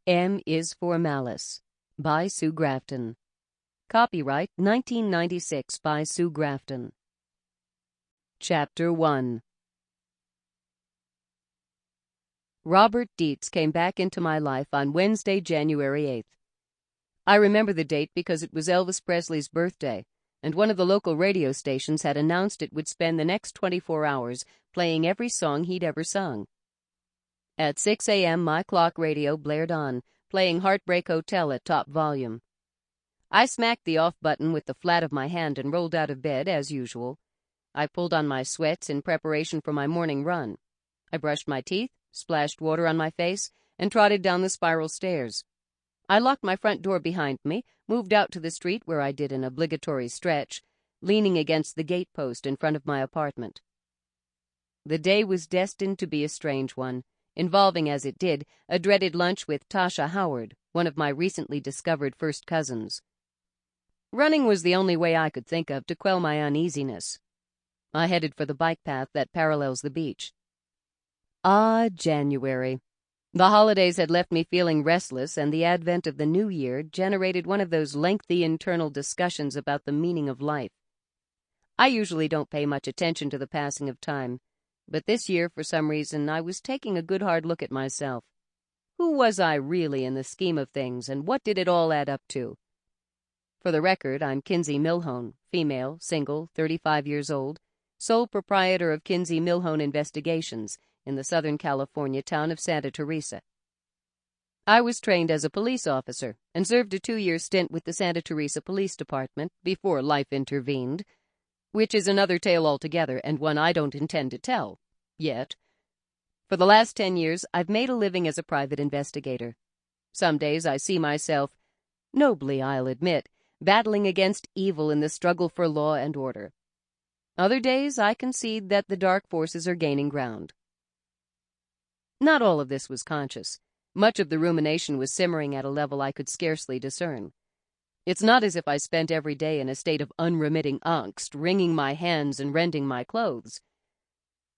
Is For Malice by Sue Grafton. Copyright 1996 by Sue Grafton. Chapter 1. Robert Dietz came back into my life on Wednesday, January 8th. I remember the date because it was Elvis Presley's birthday, and one of the local radio stations had announced it would spend the next 24 hours playing every song he'd ever sung. At 6 a.m., my clock radio blared on, playing Heartbreak Hotel at top volume. I smacked the off button with the flat of my hand and rolled out of bed, as usual. I pulled on my sweats in preparation for my morning run. I brushed my teeth, splashed water on my face, and trotted down the spiral stairs. I locked my front door behind me, moved out to the street where I did an obligatory stretch, leaning against the gate post in front of my apartment. The day was destined to be a strange one, involving, as it did, a dreaded lunch with Tasha Howard, one of my recently discovered first cousins. Running was the only way I could think of to quell my uneasiness. I headed for the bike path that parallels the beach. January. The holidays had left me feeling restless, and the advent of the new year generated one of those lengthy internal discussions about the meaning of life. I usually don't pay much attention to the passing of time, but this year, for some reason, I was taking a good hard look at myself. Who was I really in the scheme of things, and what did it all add up to? For the record, I'm Kinsey Millhone, female, single, 35 years old, sole proprietor of Kinsey Millhone Investigations in the Southern California town of Santa Teresa. I was trained as a police officer and served a 2-year stint with the Santa Teresa Police Department before life intervened, which is another tale altogether and one I don't intend to tell, yet. For the last 10 years, I've made a living as a private investigator. Some days I see myself, nobly I'll admit, battling against evil in the struggle for law and order. Other days I concede that the dark forces are gaining ground. Not all of this was conscious. Much of the rumination was simmering at a level I could scarcely discern. It's not as if I spent every day in a state of unremitting angst, wringing my hands and rending my clothes.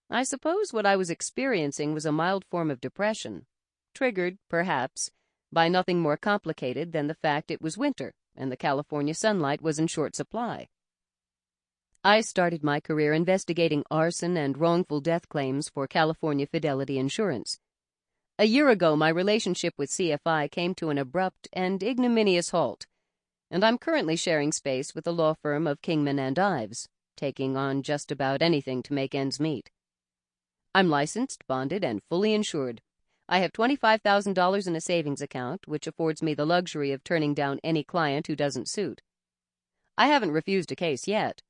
I suppose what I was experiencing was a mild form of depression, triggered, perhaps, by nothing more complicated than the fact it was winter and the California sunlight was in short supply. I started my career investigating arson and wrongful death claims for California Fidelity Insurance. A year ago, my relationship with CFI came to an abrupt and ignominious halt, and I'm currently sharing space with the law firm of Kingman and Ives, taking on just about anything to make ends meet. I'm licensed, bonded, and fully insured. I have $25,000 in a savings account, which affords me the luxury of turning down any client who doesn't suit. I haven't refused a case yet,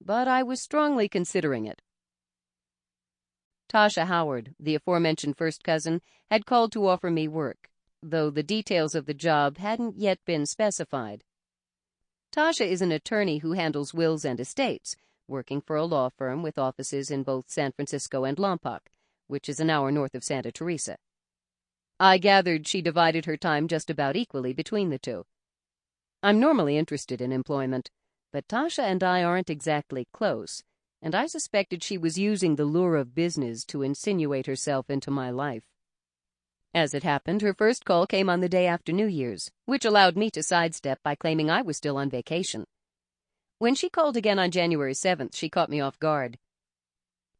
but I was strongly considering it. Tasha Howard, the aforementioned first cousin, had called to offer me work, though the details of the job hadn't yet been specified. Tasha is an attorney who handles wills and estates, working for a law firm with offices in both San Francisco and Lompoc, which is an hour north of Santa Teresa. I gathered she divided her time just about equally between the two. I'm normally interested in employment, but Tasha and I aren't exactly close, and I suspected she was using the lure of business to insinuate herself into my life. As it happened, her first call came on the day after New Year's, which allowed me to sidestep by claiming I was still on vacation. When she called again on January 7th, she caught me off guard.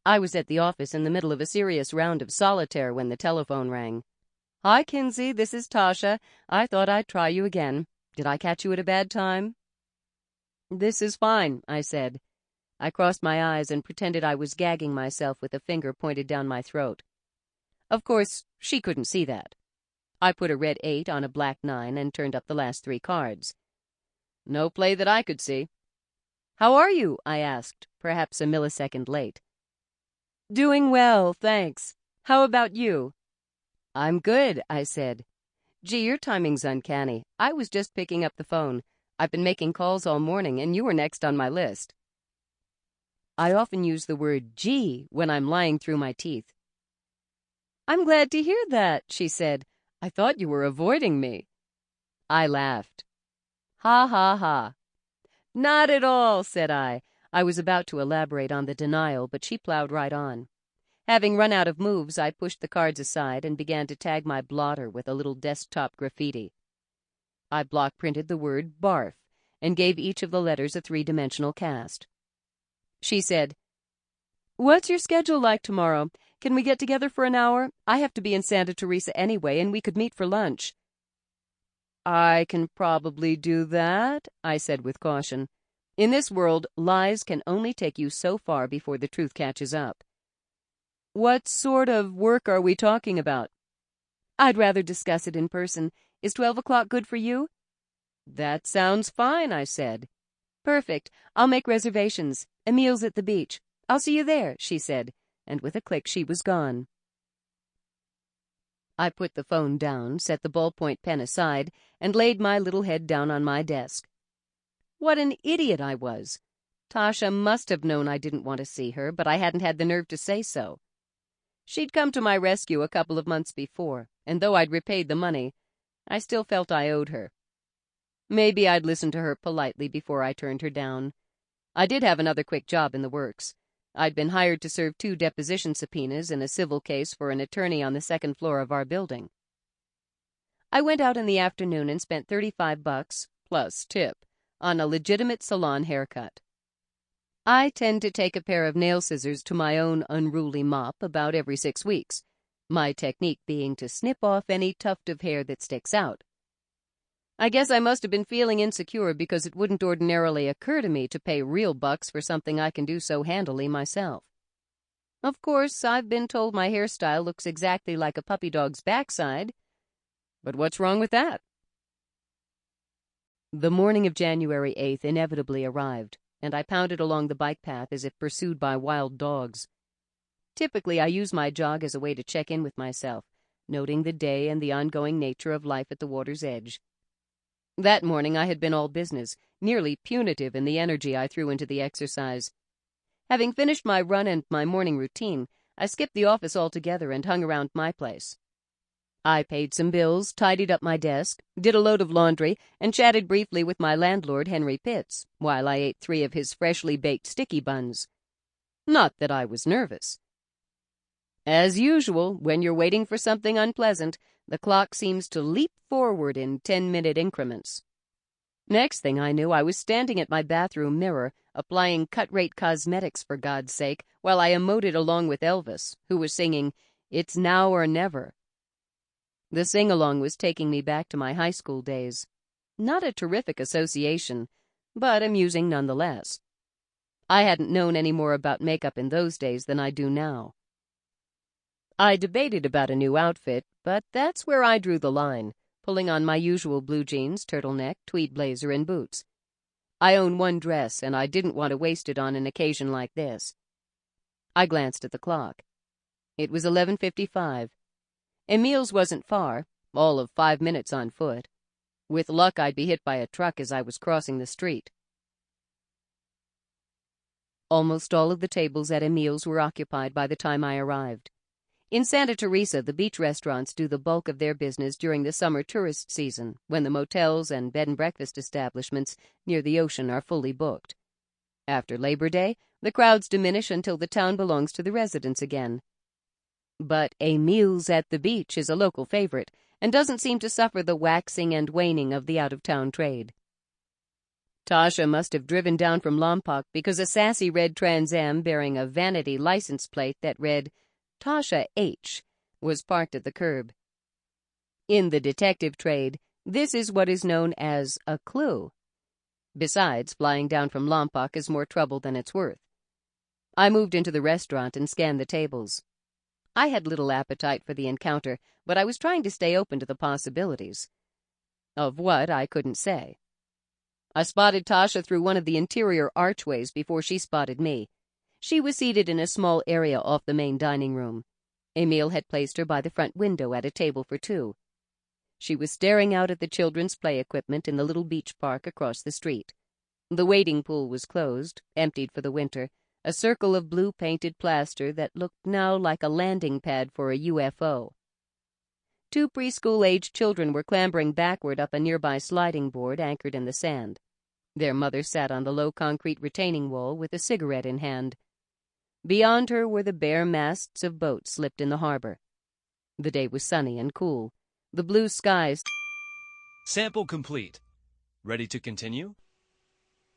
I was at the office in the middle of a serious round of solitaire when the telephone rang. "Hi, Kinsey, this is Tasha. I thought I'd try you again. Did I catch you at a bad time?" "This is fine," I said. I crossed my eyes and pretended I was gagging myself with a finger pointed down my throat. Of course, she couldn't see that. I put a red 8 on a black 9 and turned up the last 3 cards. No play that I could see. "How are you?" I asked, perhaps a millisecond late. "Doing well, thanks. How about you?" "I'm good," I said. "Gee, your timing's uncanny. I was just picking up the phone. I've been making calls all morning, and you were next on my list." I often use the word gee when I'm lying through my teeth. "I'm glad to hear that," she said. "I thought you were avoiding me." I laughed. "Ha, ha, ha." "Not at all," said I. I was about to elaborate on the denial, but she plowed right on. Having run out of moves, I pushed the cards aside and began to tag my blotter with a little desktop graffiti. I block printed the word barf and gave each of the letters a three-dimensional cast. She said, "What's your schedule like tomorrow? Can we get together for an hour? I have to be in Santa Teresa anyway, and we could meet for lunch." "I can probably do that," I said with caution. In this world, lies can only take you so far before the truth catches up. "What sort of work are we talking about?" "I'd rather discuss it in person. Is 12 o'clock good for you?" "That sounds fine," I said. "Perfect. I'll make reservations. Emil's at the beach. I'll see you there," she said, and with a click she was gone. I put the phone down, set the ballpoint pen aside, and laid my little head down on my desk. What an idiot I was! Tasha must have known I didn't want to see her, but I hadn't had the nerve to say so. She'd come to my rescue a couple of months before, and though I'd repaid the money, I still felt I owed her. Maybe I'd listen to her politely before I turned her down. I did have another quick job in the works. I'd been hired to serve 2 deposition subpoenas in a civil case for an attorney on the 2nd floor of our building. I went out in the afternoon and spent $35, plus tip, on a legitimate salon haircut. I tend to take a pair of nail scissors to my own unruly mop about every 6 weeks, my technique being to snip off any tuft of hair that sticks out. I guess I must have been feeling insecure because it wouldn't ordinarily occur to me to pay real bucks for something I can do so handily myself. Of course, I've been told my hairstyle looks exactly like a puppy dog's backside, but what's wrong with that? The morning of January 8th inevitably arrived, and I pounded along the bike path as if pursued by wild dogs. Typically, I use my jog as a way to check in with myself, noting the day and the ongoing nature of life at the water's edge. That morning I had been all business, nearly punitive in the energy I threw into the exercise. Having finished my run and my morning routine, I skipped the office altogether and hung around my place. I paid some bills, tidied up my desk, did a load of laundry, and chatted briefly with my landlord, Henry Pitts, while I ate 3 of his freshly baked sticky buns. Not that I was nervous. As usual, when you're waiting for something unpleasant, the clock seems to leap forward in 10-minute increments. Next thing I knew, I was standing at my bathroom mirror, applying cut-rate cosmetics for God's sake, while I emoted along with Elvis, who was singing, "It's Now or Never." The sing-along was taking me back to my high school days. Not a terrific association, but amusing nonetheless. I hadn't known any more about makeup in those days than I do now. I debated about a new outfit, but that's where I drew the line, pulling on my usual blue jeans, turtleneck, tweed blazer, and boots. I own one dress, and I didn't want to waste it on an occasion like this. I glanced at the clock. It was 11:55. Emil's wasn't far, all of 5 minutes on foot. With luck, I'd be hit by a truck as I was crossing the street. Almost all of the tables at Emil's were occupied by the time I arrived. In Santa Teresa, the beach restaurants do the bulk of their business during the summer tourist season, when the motels and bed-and-breakfast establishments near the ocean are fully booked. After Labor Day, the crowds diminish until the town belongs to the residents again. But Emil's at the beach is a local favorite, and doesn't seem to suffer the waxing and waning of the out-of-town trade. Tasha must have driven down from Lompoc because a sassy red Trans Am bearing a vanity license plate that read Tasha H. was parked at the curb. In the detective trade, this is what is known as a clue. Besides, flying down from Lompoc is more trouble than it's worth. I moved into the restaurant and scanned the tables. I had little appetite for the encounter, but I was trying to stay open to the possibilities. Of what, I couldn't say. I spotted Tasha through one of the interior archways before she spotted me. She was seated in a small area off the main dining room. Emil had placed her by the front window at a table for 2. She was staring out at the children's play equipment in the little beach park across the street. The wading pool was closed, emptied for the winter, a circle of blue-painted plaster that looked now like a landing pad for a UFO. 2 preschool-aged children were clambering backward up a nearby sliding board anchored in the sand. Their mother sat on the low concrete retaining wall with a cigarette in hand. Beyond her were the bare masts of boats slipped in the harbor. The day was sunny and cool. The blue skies... Sample complete. Ready to continue?